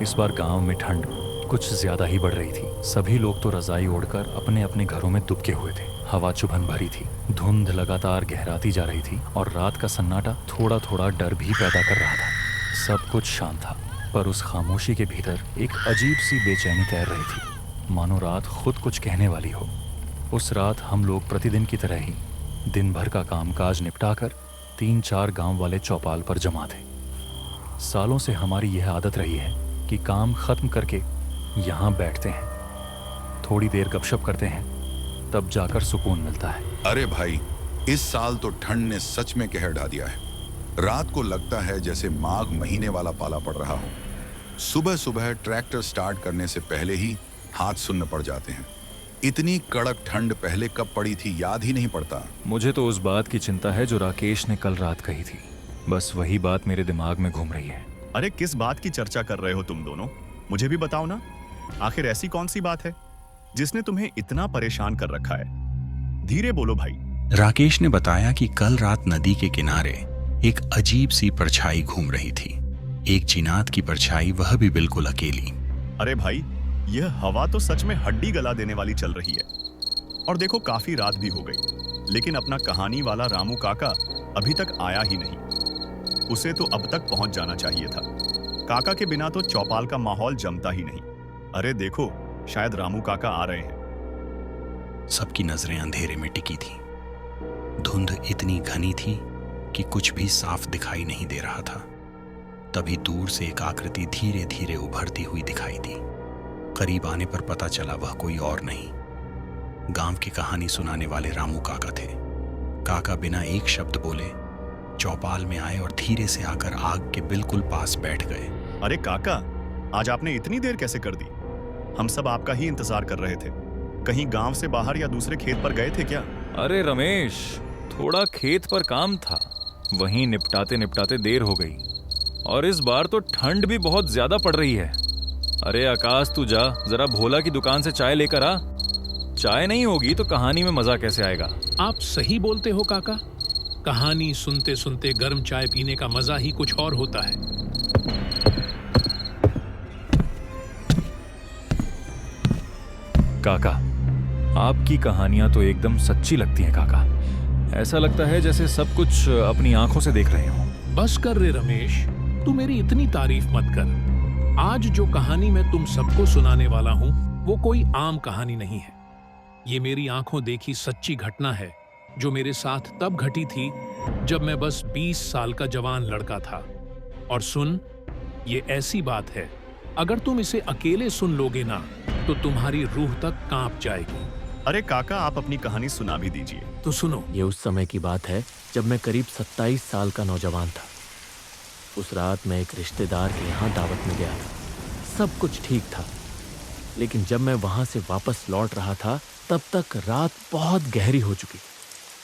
इस बार गांव में ठंड कुछ ज्यादा ही बढ़ रही थी। सभी लोग तो रजाई ओढ़कर अपने अपने घरों में दुबके हुए थे। हवा चुभन भरी थी, धुंध लगातार गहराती जा रही थी और रात का सन्नाटा थोड़ा थोड़ा डर भी पैदा कर रहा था। सब कुछ शांत था, पर उस खामोशी के भीतर एक अजीब सी बेचैनी तैर रही थी, मानो रात खुद कुछ कहने वाली हो। उस रात हम लोग प्रतिदिन की तरह ही दिन भर का कामकाज निपटाकर 3-4 गांव वाले चौपाल पर जमा थे। सालों से हमारी यह आदत रही है कि काम खत्म करके यहाँ बैठते हैं, थोड़ी देर गपशप करते हैं, तब जाकर सुकून मिलता है। अरे भाई, इस साल तो ठंड ने सच में कहर ढा दिया है। रात को लगता है जैसे माघ महीने वाला पाला पड़ रहा हो। सुबह सुबह ट्रैक्टर स्टार्ट करने से पहले ही हाथ सुन्न पड़ जाते हैं। इतनी कड़क ठंड पहले कब पड़ी थी याद ही नहीं पड़ता। मुझे तो उस बात की चिंता है जो राकेश ने कल रात कही थी। बस वही बात मेरे दिमाग में घूम रही है। अरे किस बात की चर्चा कर रहे हो तुम दोनों? मुझे भी बताओ ना। आखिर ऐसी कौन सी बात है जिसने तुम्हें इतना परेशान कर रखा है? धीरे बोलो भाई। राकेश ने बताया कि कल रात नदी के किनारे एक अजीब सी परछाई घूम रही थी। एक चिनात की परछाई, वह भी बिल्कुल अकेली। अरे भाई, यह हवा तो सच में हड्डी गला देने वाली चल रही है। और देखो, काफी रात भी हो गई, लेकिन अपना कहानी वाला रामू काका अभी तक आया ही नहीं। उसे तो अब तक पहुंच जाना चाहिए था। काका के बिना तो चौपाल का माहौल जमता ही नहीं। अरे देखो, शायद रामू काका आ रहे हैं। सबकी नजरें अंधेरे में टिकी थी। धुंध इतनी घनी थी कि कुछ भी साफ दिखाई नहीं दे रहा था। तभी दूर से एक आकृति धीरे धीरे उभरती हुई दिखाई दी। करीब आने पर पता चला वह कोई और नहीं, गांव की कहानी सुनाने वाले रामू काका थे। काका बिना एक शब्द बोले चौपाल में आए और धीरे से आकर आग के बिल्कुल पास बैठ गए। अरे काका, आज आपने इतनी देर कैसे कर दी? हम सब आपका ही इंतजार कर रहे थे। कहीं गांव से बाहर या दूसरे खेत पर गए थे क्या? अरे रमेश, थोड़ा खेत पर काम था, वहीं निपटाते निपटाते देर हो गई। और इस बार तो ठंड भी बहुत ज्यादा पड़ रही है। अरे आकाश, तू जा जरा भोला की दुकान से चाय लेकर आ। चाय नहीं होगी तो कहानी में मजा कैसे आएगा? आप सही बोलते हो काका। कहानी सुनते सुनते गर्म चाय पीने का मजा ही कुछ और होता है। काका, आपकी कहानियां तो एकदम सच्ची लगती हैं काका। ऐसा लगता है जैसे सब कुछ अपनी आंखों से देख रहे हो। बस कर रे रमेश, तू मेरी इतनी तारीफ मत कर। आज जो कहानी मैं तुम सबको सुनाने वाला हूँ वो कोई आम कहानी नहीं है। ये मेरी आंखों देखी सच्ची घटना है जो मेरे साथ तब घटी थी जब मैं बस 20 साल का जवान लड़का था। और सुन, ये ऐसी बात है, अगर तुम इसे अकेले सुन लोगे ना तो तुम्हारी रूह तक कांप जाएगी। अरे काका, आप अपनी कहानी सुना भी दीजिए। तो सुनो। ये उस समय की बात है जब मैं करीब 27 साल का नौजवान था। उस रात मैं एक रिश्तेदार के यहाँ दावत में गया था। सब कुछ ठीक था, लेकिन जब मैं वहाँ से वापस लौट रहा था तब तक रात बहुत गहरी हो चुकी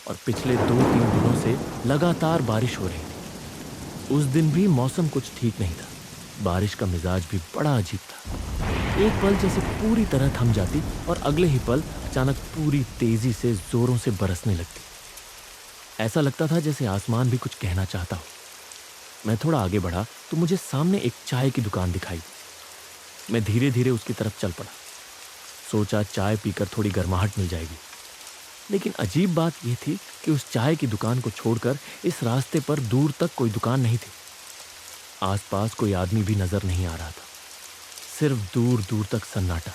और पिछले 2-3 दिनों से लगातार बारिश हो रही थी। उस दिन भी मौसम कुछ ठीक नहीं था। बारिश का मिजाज भी बड़ा अजीब था। एक पल जैसे पूरी तरह थम जाती और अगले ही पल अचानक पूरी तेजी से जोरों से बरसने लगती। ऐसा लगता था जैसे आसमान भी कुछ कहना चाहता हो। मैं थोड़ा आगे बढ़ा तो मुझे सामने एक चाय की दुकान दिखाई दी। मैं धीरे धीरे उसकी तरफ चल पड़ा। सोचा चाय पीकर थोड़ी गर्माहट मिल जाएगी। लेकिन अजीब बात यह थी कि उस चाय की दुकान को छोड़कर इस रास्ते पर दूर तक कोई दुकान नहीं थी। आसपास कोई आदमी भी नजर नहीं आ रहा था। सिर्फ दूर दूर तक सन्नाटा।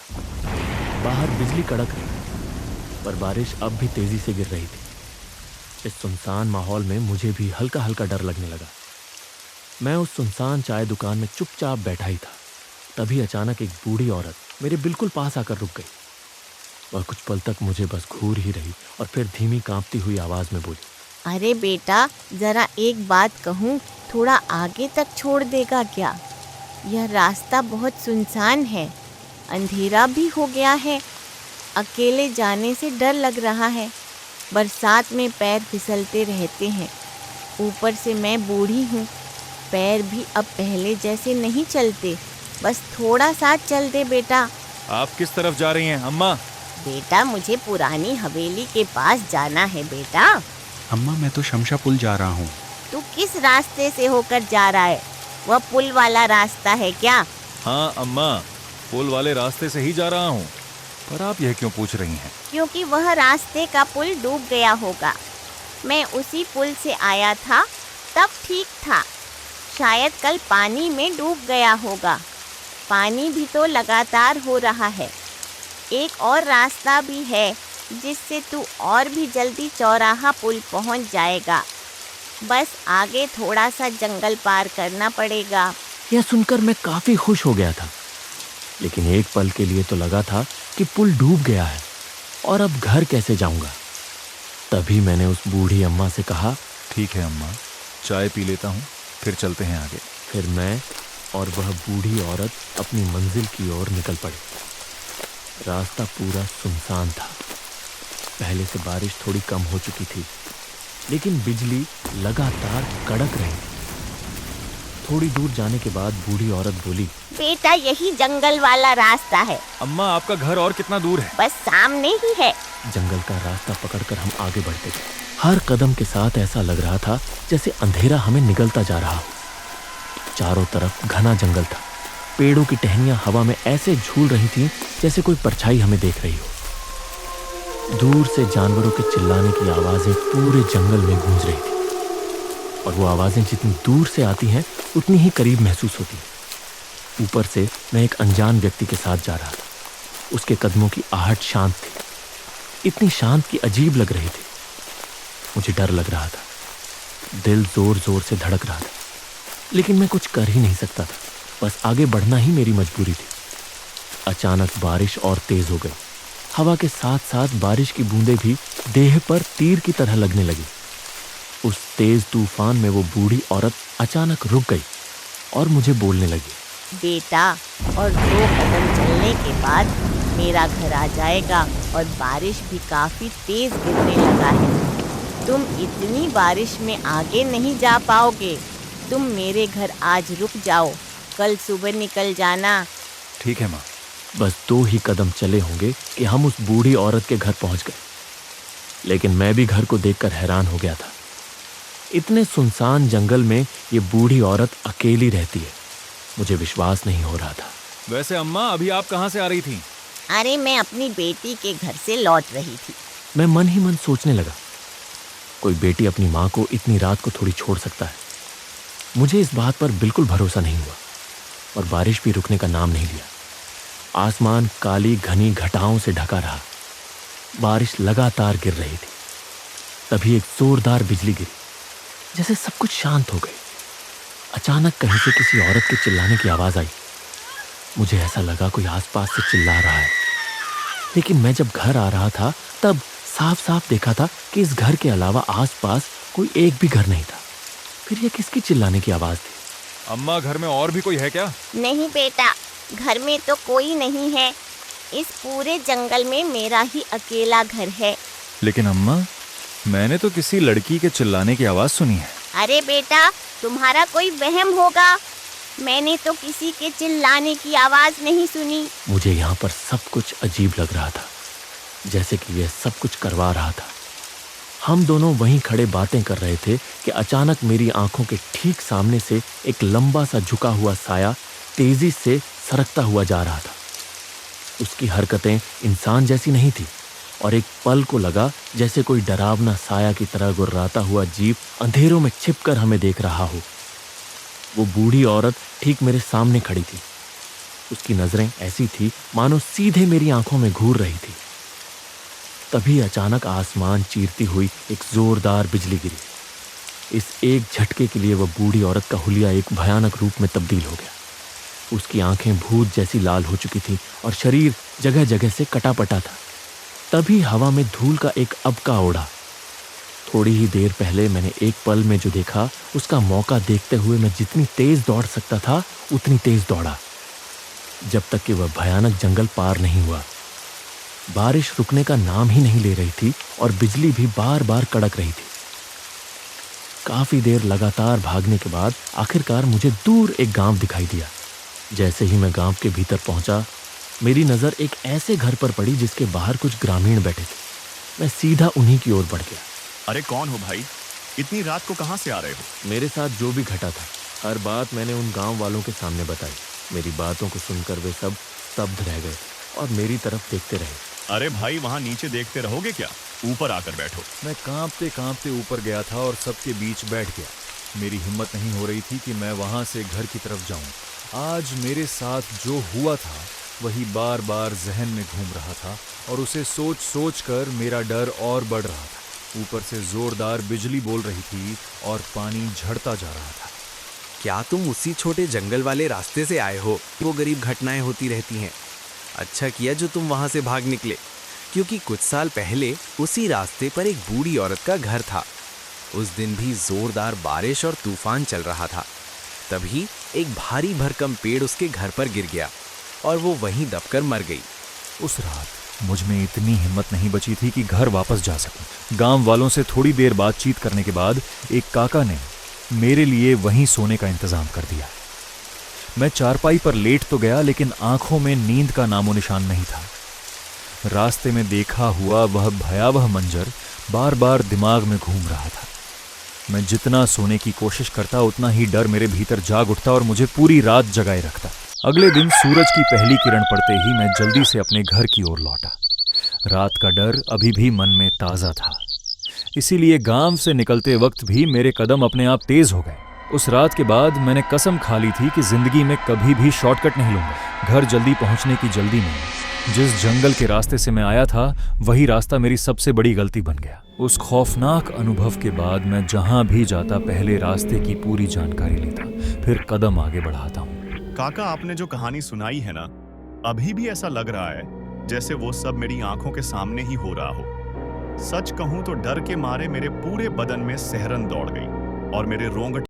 बाहर बिजली कड़क रही थी, पर बारिश अब भी तेजी से गिर रही थी। इस सुनसान माहौल में मुझे भी हल्का हल्का डर लगने लगा। मैं उस सुनसान चाय दुकान में चुपचाप बैठा ही था। तभी अचानक एक बूढ़ी औरत मेरे बिल्कुल पास आकर रुक गई और कुछ पल तक मुझे बस घूर ही रही और फिर धीमी कांपती हुई आवाज में बोली, अरे बेटा, जरा एक बात कहूँ, थोड़ा आगे तक छोड़ देगा क्या? यह रास्ता बहुत सुनसान है, अंधेरा भी हो गया है, अकेले जाने से डर लग रहा है। बरसात में पैर फिसलते रहते हैं, ऊपर से मैं बूढ़ी हूँ, पैर भी अब पहले जैसे नहीं चलते। बस थोड़ा सा चल दे बेटा। आप किस तरफ जा रही हैं अम्मा? बेटा, मुझे पुरानी हवेली के पास जाना है बेटा। अम्मा, मैं तो शमशा पुल जा रहा हूँ। तू किस रास्ते से होकर जा रहा है? वह पुल वाला रास्ता है क्या? हाँ अम्मा, पुल वाले रास्ते से ही जा रहा हूँ। पर आप यह क्यों पूछ रही हैं? क्योंकि वह रास्ते का पुल डूब गया होगा। मैं उसी पुल से आया था, तब ठीक था। शायद कल पानी में डूब गया होगा। पानी भी तो लगातार हो रहा है। एक और रास्ता भी है जिससे तू और भी जल्दी चौराहा पुल पहुंच जाएगा। बस आगे थोड़ा सा जंगल पार करना पड़ेगा। यह सुनकर मैं काफी खुश हो गया था, लेकिन एक पल के लिए तो लगा था कि पुल डूब गया है और अब घर कैसे जाऊंगा। तभी मैंने उस बूढ़ी अम्मा से कहा, ठीक है अम्मा, चाय पी लेता हूँ, फिर चलते हैं आगे। फिर मैं और वह बूढ़ी औरत अपनी मंजिल की ओर निकल पड़े। रास्ता पूरा सुनसान था। पहले से बारिश थोड़ी कम हो चुकी थी, लेकिन बिजली लगातार कड़क रही थी। थोड़ी दूर जाने के बाद बूढ़ी औरत बोली, बेटा यही जंगल वाला रास्ता है। अम्मा आपका घर और कितना दूर है? बस सामने ही है। जंगल का रास्ता पकड़कर हम आगे बढ़ते गए। हर कदम के साथ ऐसा लग रहा था जैसे अंधेरा हमें निगलता जा रहा हो। चारों तरफ घना जंगल था। पेड़ों की टहनियां हवा में ऐसे झूल रही थीं जैसे कोई परछाई हमें देख रही हो। दूर से जानवरों के चिल्लाने की आवाजें पूरे जंगल में गूंज रही थी, और वो आवाजें जितनी दूर से आती हैं उतनी ही करीब महसूस होती हैं। ऊपर से मैं एक अनजान व्यक्ति के साथ जा रहा था। उसके कदमों की आहट शांत थी, इतनी शांत कि अजीब लग रही थी। मुझे डर लग रहा था, दिल जोर जोर से धड़क रहा था, लेकिन मैं कुछ कर ही नहीं सकता था। बस आगे बढ़ना ही मेरी मजबूरी थी। अचानक बारिश और तेज हो गई। हवा के साथ साथ बारिश की बूंदें भी देह पर तीर की तरह लगने लगी। उस तेज तूफान में वो बूढ़ी औरत अचानक रुक गई और मुझे बोलने लगी, बेटा और 2 कदम चलने के बाद मेरा घर आ जाएगा और बारिश भी काफी तेज गिरने लगा है। तुम इतनी बारिश में आगे नहीं जा पाओगे। तुम मेरे घर आज रुक जाओ, कल सुबह निकल जाना। ठीक है माँ। बस 2 ही कदम चले होंगे कि हम उस बूढ़ी औरत के घर पहुंच गए। लेकिन मैं भी घर को देखकर हैरान हो गया था। इतने सुनसान जंगल में ये बूढ़ी औरत अकेली रहती है, मुझे विश्वास नहीं हो रहा था। वैसे अम्मा अभी आप कहाँ से आ रही थी? अरे मैं अपनी बेटी के घर से लौट रही थी। मैं मन ही मन सोचने लगा, कोई बेटी अपनी माँ को इतनी रात को थोड़ी छोड़ सकता है। मुझे इस बात पर बिल्कुल भरोसा नहीं हुआ, और बारिश भी रुकने का नाम नहीं लिया। आसमान काली घनी घटाओं से ढका रहा। बारिश लगातार गिर रही थी। तभी एक जोरदार बिजली गिरी, जैसे सब कुछ शांत हो गई। अचानक कहीं से किसी औरत के चिल्लाने की आवाज आई। मुझे ऐसा लगा कोई आसपास से चिल्ला रहा है, लेकिन मैं जब घर आ रहा था तब साफ साफ देखा था कि इस घर के अलावा आसपास कोई एक भी घर नहीं था। फिर यह किसकी चिल्लाने की आवाज थी? अम्मा घर में और भी कोई है क्या? नहीं बेटा, घर में तो कोई नहीं है। इस पूरे जंगल में मेरा ही अकेला घर है। लेकिन अम्मा, मैंने तो किसी लड़की के चिल्लाने की आवाज सुनी है। अरे बेटा, तुम्हारा कोई वहम होगा। मैंने तो किसी के चिल्लाने की आवाज नहीं सुनी। मुझे यहाँ पर सब कुछ अजीब लग रहा था, जैसे कि यह सब कुछ करवा रहा था। हम दोनों वहीं खड़े बातें कर रहे थे कि अचानक मेरी आंखों के ठीक सामने से एक लंबा सा झुका हुआ साया तेजी से सरकता हुआ जा रहा था। उसकी हरकतें इंसान जैसी नहीं थी, और एक पल को लगा जैसे कोई डरावना साया की तरह गुर्राता हुआ जीव अंधेरों में छिपकर हमें देख रहा हो। वो बूढ़ी औरत ठीक मेरे सामने खड़ी थी। उसकी नजरें ऐसी थी मानो सीधे मेरी आंखों में घूर रही थी। तभी अचानक आसमान चीरती हुई एक जोरदार बिजली गिरी। इस एक झटके के लिए वह बूढ़ी औरत का हुलिया एक भयानक रूप में तब्दील हो गया। उसकी आंखें भूत जैसी लाल हो चुकी थी और शरीर जगह जगह से कटा-पटा था। तभी हवा में धूल का एक अबका उड़ा। थोड़ी ही देर पहले मैंने एक पल में जो देखा, उसका मौका देखते हुए मैं जितनी तेज दौड़ सकता था उतनी तेज दौड़ा, जब तक कि वह भयानक जंगल पार नहीं हुआ। बारिश रुकने का नाम ही नहीं ले रही थी और बिजली भी बार बार कड़क रही थी। काफी देर लगातार भागने के बाद आखिरकार मुझे दूर एक गांव दिखाई दिया। जैसे ही मैं गांव के भीतर पहुंचा, मेरी नजर एक ऐसे घर पर पड़ी जिसके बाहर कुछ ग्रामीण बैठे थे। मैं सीधा उन्हीं की ओर बढ़ गया। अरे कौन हो भाई? इतनी रात को कहाँ से आ रहे हो? मेरे साथ जो भी घटा था, हर बात मैंने उन गांव वालों के सामने बताई। मेरी बातों को सुनकर वे सब स्तब्ध रह गए और मेरी तरफ देखते रहे। अरे भाई, वहां नीचे देखते रहोगे क्या? ऊपर आकर बैठो। मैं कांपते कांपते ऊपर गया था और सबके बीच बैठ गया। मेरी हिम्मत नहीं हो रही थी कि मैं वहां से घर की तरफ जाऊं। आज मेरे साथ जो हुआ था वही बार बार जहन में घूम रहा था और उसे सोच सोच कर मेरा डर और बढ़ रहा था। ऊपर से जोरदार बिजली बोल रही थी और पानी झड़ता जा रहा था। क्या तुम उसी छोटे जंगल वाले रास्ते से आए हो? वो गरीब घटनाएं होती रहती हैं। अच्छा किया जो तुम वहां से भाग निकले, क्योंकि कुछ साल पहले उसी रास्ते पर एक बूढ़ी औरत का घर था। उस दिन भी जोरदार बारिश और तूफान चल रहा था। तभी एक भारी भरकम पेड़ उसके घर पर गिर गया और वो वहीं दबकर मर गई। उस रात मुझ में इतनी हिम्मत नहीं बची थी कि घर वापस जा सकूं। गांव वालों से थोड़ी देर बातचीत करने के बाद एक काका ने मेरे लिए वहीं सोने का इंतजाम कर दिया। मैं चारपाई पर लेट तो गया, लेकिन आंखों में नींद का नामो निशान नहीं था। रास्ते में देखा हुआ वह भयावह मंजर बार बार दिमाग में घूम रहा था। मैं जितना सोने की कोशिश करता उतना ही डर मेरे भीतर जाग उठता और मुझे पूरी रात जगाए रखता। अगले दिन सूरज की पहली किरण पड़ते ही मैं जल्दी से अपने घर की ओर लौटा। रात का डर अभी भी मन में ताज़ा था, इसीलिए गांव से निकलते वक्त भी मेरे कदम अपने आप तेज हो गए। उस रात के बाद मैंने कसम खा ली थी कि जिंदगी में कभी भी शॉर्टकट नहीं लूंगा। घर जल्दी पहुंचने की जल्दी में जिस जंगल के रास्ते से मैं आया था वही रास्ता मेरी सबसे बड़ी गलती बन गया। उस खौफनाक अनुभव के बाद मैं जहां भी जाता पहले रास्ते की पूरी जानकारी लेता, फिर कदम आगे बढ़ाता हूं। काका, आपने जो कहानी सुनाई है ना, अभी भी ऐसा लग रहा है जैसे वो सब मेरी आंखों के सामने ही हो रहा हो। सच कहूं तो डर के मारे मेरे पूरे बदन में सिहरन दौड़ गई और मेरे रोंगटे